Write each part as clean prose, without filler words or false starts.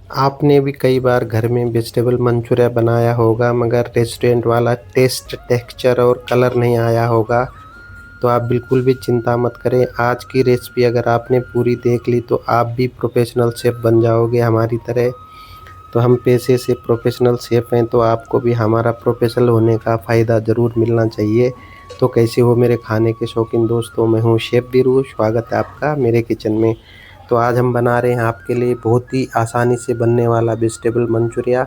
आपने भी कई बार घर में वेजिटेबल मंचूरिया बनाया होगा मगर रेस्टोरेंट वाला टेस्ट, टेक्सचर और कलर नहीं आया होगा। तो आप बिल्कुल भी चिंता मत करें, आज की रेसिपी अगर आपने पूरी देख ली तो आप भी प्रोफेशनल शेफ़ बन जाओगे हमारी तरह। तो हम पेशे से प्रोफेशनल शेफ़ हैं, तो आपको भी हमारा प्रोफेशनल होने का फ़ायदा ज़रूर मिलना चाहिए। तो कैसे हो मेरे खाने के शौकीन दोस्तों, मैं हूँ शेफ़ वीरू, स्वागत है आपका मेरे किचन में। तो आज हम बना रहे हैं आपके लिए बहुत ही आसानी से बनने वाला वेजिटेबल मंचूरिया।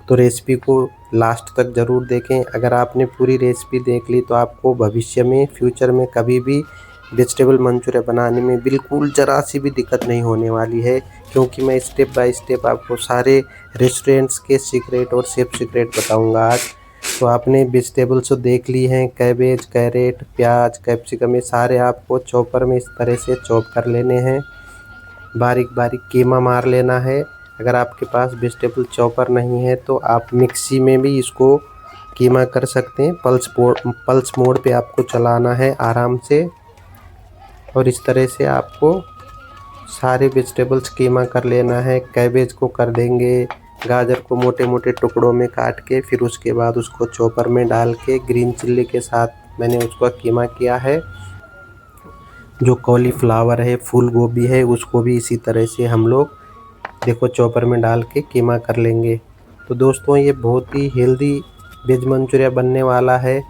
तो रेसिपी को लास्ट तक ज़रूर देखें। अगर आपने पूरी रेसिपी देख ली तो आपको भविष्य में, फ्यूचर में कभी भी वेजिटेबल मंचूरिया बनाने में बिल्कुल ज़रा सी भी दिक्कत नहीं होने वाली है, क्योंकि मैं स्टेप बाय स्टेप आपको सारे रेस्टोरेंट्स के सीक्रेट और शेफ सीक्रेट बताऊंगा आज। तो आपने वेजिटेबल्स तो देख ली हैं, कैबेज, कैरेट, प्याज, कैप्सिकम, ये सारे आपको चॉपर में इस तरह से चॉप कर लेने हैं। बारीक बारीक कीमा मार लेना है। अगर आपके पास वेजिटेबल चॉपर नहीं है तो आप मिक्सी में भी इसको कीमा कर सकते हैं। पल्स मोड पे आपको चलाना है आराम से, और इस तरह से आपको सारे वेजिटेबल्स कीमा कर लेना है। कैबेज को कर देंगे, गाजर को मोटे मोटे टुकड़ों में काट के, फिर उसके बाद उसको चॉपर में डाल के ग्रीन चिल्ली के साथ मैंने उसका कीमा किया है। जो कॉलीफ्लावर है, फूल गोभी है, उसको भी इसी तरह से हम लोग देखो चॉपर में डाल के कीमा कर लेंगे। तो दोस्तों ये बहुत ही हेल्दी वेज मंचूरिया बनने वाला है।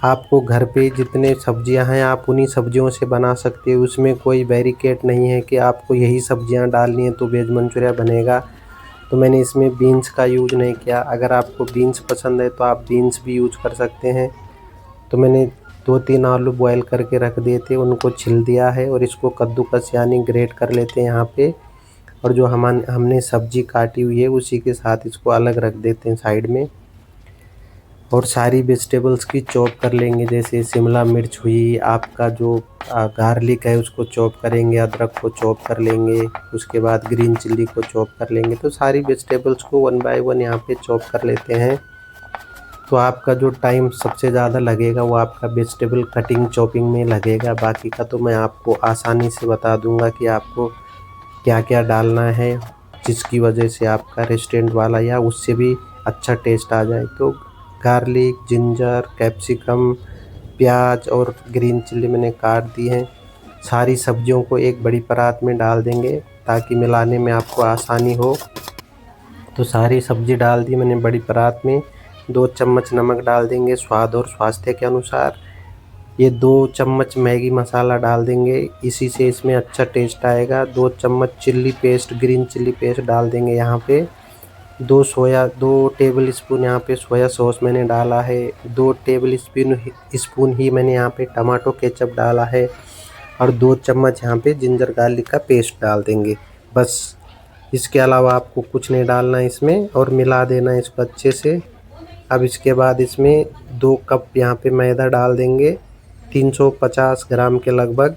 आपको घर पे जितने सब्जियां हैं आप उन्हीं सब्जियों से बना सकते हो, उसमें कोई बैरिकेड नहीं है कि आपको यही सब्जियां डालनी है तो वेज मंचूरिया बनेगा। तो मैंने इसमें बीन्स का यूज़ नहीं किया। अगर आपको बीन्स पसंद है तो आप बीन्स भी यूज कर सकते हैं। तो मैंने 2-3 आलू बॉयल करके रख दिए थे, उनको छिल दिया है और इसको कद्दूकस यानी ग्रेट कर लेते हैं यहाँ पे। और जो हमने सब्जी काटी हुई है उसी के साथ इसको अलग रख देते हैं साइड में। और सारी वेजिटेबल्स की चॉप कर लेंगे, जैसे शिमला मिर्च हुई, आपका जो गार्लिक है उसको चॉप करेंगे, अदरक को चॉप कर लेंगे, उसके बाद ग्रीन चिल्ली को चॉप कर लेंगे। तो सारी वेजिटेबल्स को 1 बाय 1 यहाँ पे चॉप कर लेते हैं। तो आपका जो टाइम सबसे ज़्यादा लगेगा वो आपका वेजिटेबल कटिंग चॉपिंग में लगेगा। बाकी का तो मैं आपको आसानी से बता दूंगा कि आपको क्या क्या डालना है, जिसकी वजह से आपका रेस्टोरेंट वाला या उससे भी अच्छा टेस्ट आ जाए। तो गार्लिक, जिंजर, कैप्सिकम, प्याज और ग्रीन चिल्ली मैंने काट दी हैं। सारी सब्जियों को एक बड़ी परात में डाल देंगे ताकि मिलाने में आपको आसानी हो। तो सारी सब्जी डाल दी मैंने बड़ी परात में। 2 चम्मच नमक डाल देंगे स्वाद और स्वास्थ्य के अनुसार। ये 2 चम्मच मैगी मसाला डाल देंगे, इसी से इसमें अच्छा टेस्ट आएगा। 2 चम्मच chilli paste, green chilli paste डाल देंगे यहाँ पे। 2 टेबल स्पून यहाँ पे सोया सॉस मैंने डाला है। 2 टेबल स्पून ही मैंने यहाँ पे टमाटो केचप डाला है। और 2 चम्मच यहाँ पे जिंजर गार्लिक का पेस्ट डाल देंगे, बस। इसके अलावा आपको कुछ नहीं डालना है इसमें, और मिला देना है इसको अच्छे से। अब इसके बाद इसमें 2 कप यहाँ पे मैदा डाल देंगे, 350 ग्राम के लगभग।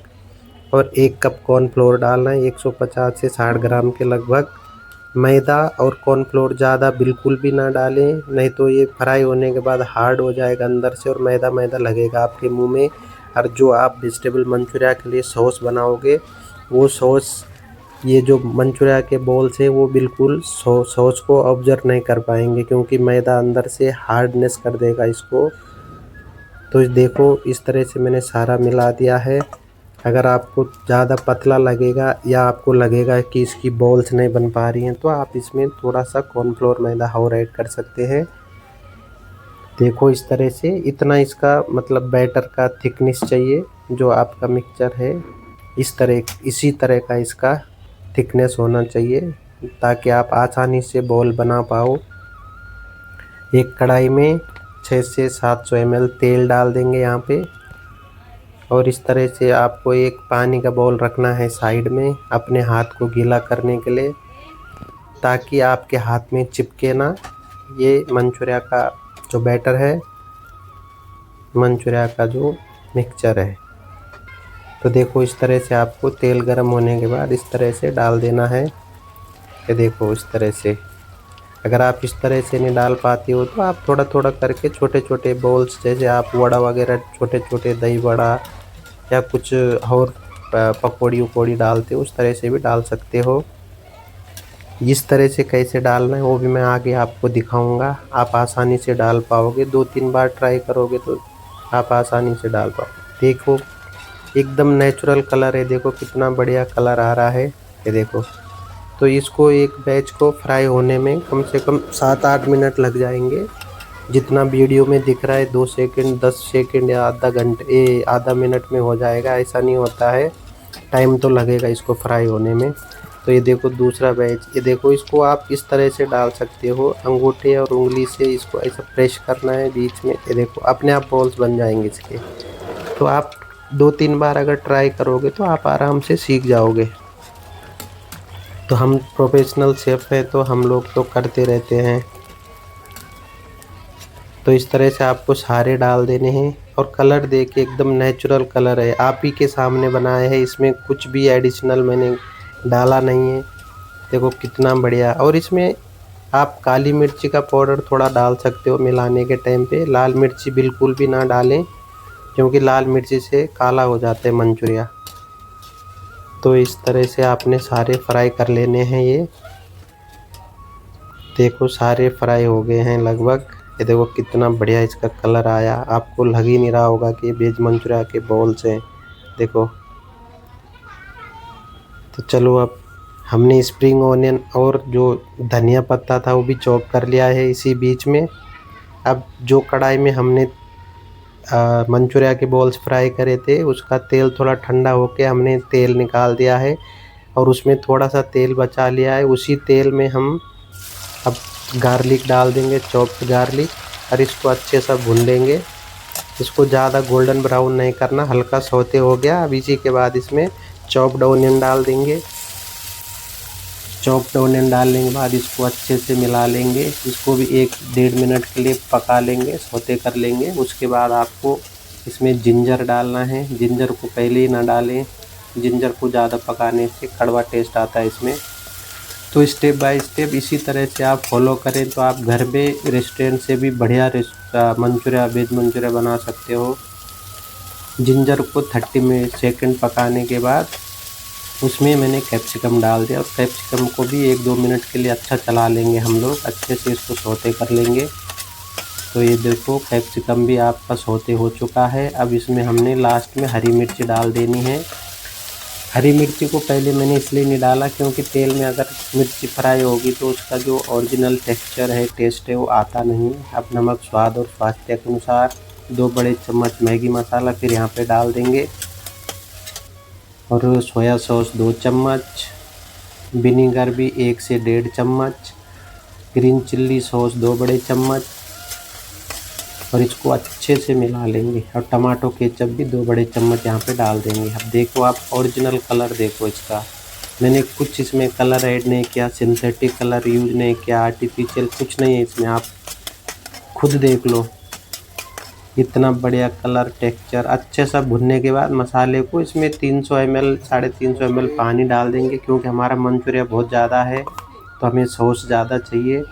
और 1 कप कॉर्नफ्लोर डालना है, 150 से 60 ग्राम के लगभग। मैदा और कॉर्नफ्लोर ज़्यादा बिल्कुल भी ना डालें, नहीं तो ये फ्राई होने के बाद हार्ड हो जाएगा अंदर से और मैदा मैदा लगेगा आपके मुंह में। और जो आप वेजिटेबल मंचूरिया के लिए सॉस बनाओगे, वो सॉस, ये जो मंचूरिया के बॉल्स हैं वो बिल्कुल सॉस को ऑब्जर्व नहीं कर पाएंगे, क्योंकि मैदा अंदर से हार्डनेस कर देगा इसको। तो देखो इस तरह से मैंने सारा मिला दिया है। अगर आपको ज़्यादा पतला लगेगा या आपको लगेगा कि इसकी बॉल्स नहीं बन पा रही हैं तो आप इसमें थोड़ा सा कॉर्नफ्लोर मैदा और ऐड कर सकते हैं। देखो इस तरह से इतना इसका मतलब बैटर का थिकनेस चाहिए, जो आपका मिक्सचर है इसी तरह का इसका थिकनेस होना चाहिए, ताकि आप आसानी से बॉल बना पाओ। एक कढ़ाई में 600 से 700 ml तेल डाल देंगे यहाँ पे। और इस तरह से आपको एक पानी का बाउल रखना है साइड में अपने हाथ को गीला करने के लिए, ताकि आपके हाथ में चिपके ना ये मंचूरिया का जो बैटर है, मंचूरिया का जो मिक्सचर है। तो देखो इस तरह से आपको तेल गर्म होने के बाद इस तरह से डाल देना है। ये देखो इस तरह से। अगर आप इस तरह से नहीं डाल पाती हो तो आप थोड़ा थोड़ा करके छोटे छोटे बॉल्स, जैसे आप वड़ा वगैरह छोटे छोटे दही वड़ा या कुछ और पकौड़ी वकौड़ी डालते हो, उस तरह से भी डाल सकते हो। इस तरह से कैसे डालना है वो भी मैं आगे आपको दिखाऊंगा। आप आसानी से डाल पाओगे, 2-3 बार ट्राई करोगे तो आप आसानी से डाल पाओगे। देखो एकदम नेचुरल कलर है, देखो कितना बढ़िया कलर आ रहा है, ये देखो। तो इसको एक बैच को फ्राई होने में कम से कम 7-8 मिनट लग जाएंगे। जितना वीडियो में दिख रहा है 2 सेकंड 10 सेकंड या आधा मिनट में हो जाएगा, ऐसा नहीं होता है, टाइम तो लगेगा इसको फ्राई होने में। तो ये देखो दूसरा बैच, ये देखो इसको आप इस तरह से डाल सकते हो, अंगूठे और उंगली से इसको ऐसा प्रेस करना है बीच में, ये देखो अपने आप बॉल्स बन जाएंगे इसके। तो आप 2-3 बार अगर ट्राई करोगे तो आप आराम से सीख जाओगे। तो हम प्रोफेशनल शेफ़ हैं तो हम लोग तो करते रहते हैं। तो इस तरह से आपको सारे डाल देने हैं। और कलर देखिए एकदम नेचुरल कलर है, आप ही के सामने बनाया है, इसमें कुछ भी एडिशनल मैंने डाला नहीं है। देखो कितना बढ़िया। और इसमें आप काली मिर्ची का पाउडर थोड़ा डाल सकते हो मिलाने के टाइम पे, लाल मिर्ची बिल्कुल भी ना डालें क्योंकि लाल मिर्ची से काला हो जाता है मंचूरिया। तो इस तरह से आपने सारे फ्राई कर लेने हैं। ये देखो सारे फ्राई हो गए हैं लगभग। ये देखो कितना बढ़िया इसका कलर आया, आपको लग ही नहीं रहा होगा कि वेज मंचूरिया के बॉल्स हैं, देखो। तो चलो अब हमने स्प्रिंग ऑनियन और जो धनिया पत्ता था वो भी चॉप कर लिया है इसी बीच में। अब जो कढ़ाई में हमने मंचूरिया के बॉल्स फ्राई करे थे उसका तेल थोड़ा ठंडा होके हमने तेल निकाल दिया है और उसमें थोड़ा सा तेल बचा लिया है। उसी तेल में हम अब गार्लिक डाल देंगे, चॉप्ड गार्लिक, और इसको अच्छे से भून लेंगे। इसको ज़्यादा गोल्डन ब्राउन नहीं करना, हल्का सौते हो गया। अब इसी के बाद इसमें चॉप्ड ऑनियन डाल देंगे। चॉप्ड ऑनियन डालने के बाद इसको अच्छे से मिला लेंगे। इसको भी 1-1.5 मिनट के लिए पका लेंगे, सौते कर लेंगे। उसके बाद आपको इसमें जिंजर डालना है। जिंजर को पहले ही ना डालें, जिंजर को ज़्यादा पकाने से कड़वा टेस्ट आता है इसमें। तो स्टेप बाय स्टेप इसी तरह से आप फॉलो करें तो आप घर पे रेस्टोरेंट से भी बढ़िया मंचूरिया वेज मंचूरिया बना सकते हो। जिंजर को 30 सेकंड पकाने के बाद उसमें मैंने कैप्सिकम डाल दिया और कैप्सिकम को भी 1-2 मिनट के लिए अच्छा चला लेंगे हम लोग, अच्छे से इसको सौते कर लेंगे। तो ये देखो कैप्सिकम भी आपका सौते हो चुका है। अब इसमें हमने लास्ट में हरी मिर्ची डाल देनी है। हरी मिर्ची को पहले मैंने इसलिए नहीं डाला क्योंकि तेल में अगर मिर्ची फ्राई होगी तो उसका जो ओरिजिनल टेक्सचर है, टेस्ट है, वो आता नहीं। अब नमक स्वाद और स्वास्थ्य के अनुसार 2 बड़े चम्मच मैगी मसाला फिर यहाँ पे डाल देंगे और सोया सॉस 2 चम्मच, विनीगर भी 1 से 1.5 चम्मच, ग्रीन चिल्ली सॉस 2 बड़े चम्मच, और इसको अच्छे से मिला लेंगे। और टमाटो केचप भी 2 बड़े चम्मच यहाँ पे डाल देंगे। अब देखो आप ओरिजिनल कलर देखो इसका, मैंने कुछ इसमें कलर ऐड नहीं किया, सिंथेटिक कलर यूज नहीं किया, आर्टिफिशियल कुछ नहीं है इसमें, आप खुद देख लो। इतना बढ़िया कलर टेक्सचर। अच्छे से भुनने के बाद मसाले को इसमें 300 ml 350 ml पानी डाल देंगे क्योंकि हमारा मंचूरिया बहुत ज़्यादा है तो हमें सॉस ज़्यादा चाहिए।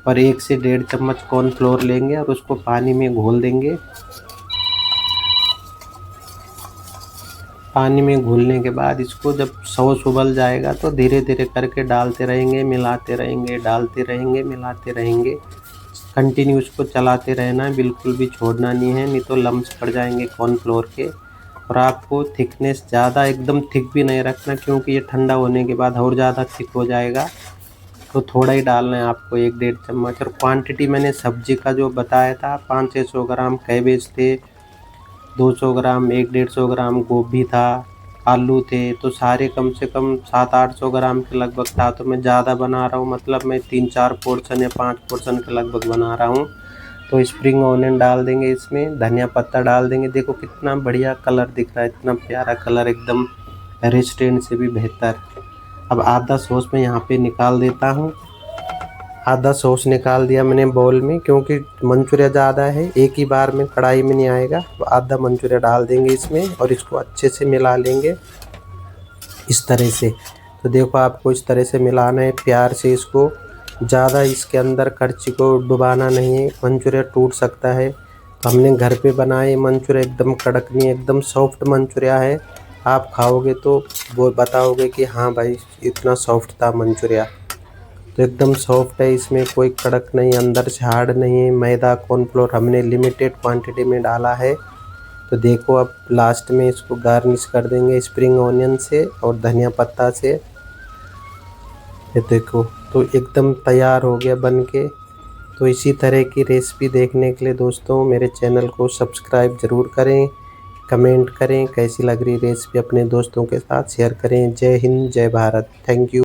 और 1 से 1.5 चम्मच कॉर्नफ्लोर लेंगे और उसको पानी में घोल देंगे। पानी में घोलने के बाद इसको जब सॉस उबल जाएगा तो धीरे धीरे करके डालते रहेंगे, मिलाते रहेंगे, डालते रहेंगे, मिलाते रहेंगे। कंटिन्यू इसको चलाते रहना है, बिल्कुल भी छोड़ना नहीं है, नहीं तो लम्स पड़ जाएंगे कॉर्नफ्लोर के। और आपको थिकनेस ज़्यादा एकदम थिक भी नहीं रखना क्योंकि ये ठंडा होने के बाद और ज़्यादा थिक हो जाएगा। तो थोड़ा ही डालना है आपको, 1-1.5 चम्मच। और क्वांटिटी मैंने सब्जी का जो बताया था 500-600 ग्राम कैबेज थे, 200 ग्राम 150 ग्राम गोभी था, आलू थे, तो सारे कम से कम 700-800 ग्राम के लगभग था। तो मैं ज़्यादा बना रहा हूँ, मतलब मैं 3-4 पोर्शन या 5 पोर्शन के लगभग बना रहा हूँ। तो स्प्रिंग ऑनियन डाल देंगे इसमें, धनिया पत्ता डाल देंगे। देखो कितना बढ़िया कलर दिख रहा है, इतना प्यारा कलर, एकदम रेस्टोरेंट से भी बेहतर। अब आधा सॉस मैं यहाँ पे निकाल देता हूँ। आधा सॉस निकाल दिया मैंने बाउल में क्योंकि मंचूरिया ज़्यादा है, एक ही बार में कढ़ाई में नहीं आएगा। तो आधा मंचूरिया डाल देंगे इसमें और इसको अच्छे से मिला लेंगे इस तरह से। तो देखो आपको इस तरह से मिलाना है प्यार से इसको, ज़्यादा इसके अंदर करछी को डुबाना नहीं है, मंचूरिया टूट सकता है। तो हमने घर पे बनाए मंचूरिया, एकदम कड़क नहीं, एकदम सॉफ्ट मंचूरिया है। आप खाओगे तो वो बताओगे कि हाँ भाई इतना सॉफ्ट था मंचूरिया। तो एकदम सॉफ्ट है, इसमें कोई कड़क नहीं, अंदर से हार्ड नहीं है। मैदा कॉर्नफ्लोर हमने लिमिटेड क्वांटिटी में डाला है। तो देखो अब लास्ट में इसको गार्निश कर देंगे स्प्रिंग ऑनियन से और धनिया पत्ता से। ये देखो तो एकदम तैयार हो गया बनके। तो इसी तरह की रेसिपी देखने के लिए दोस्तों मेरे चैनल को सब्सक्राइब ज़रूर करें, कमेंट करें कैसी लग रही रेसिपी, अपने दोस्तों के साथ शेयर करें। जय हिंद, जय भारत, थैंक यू।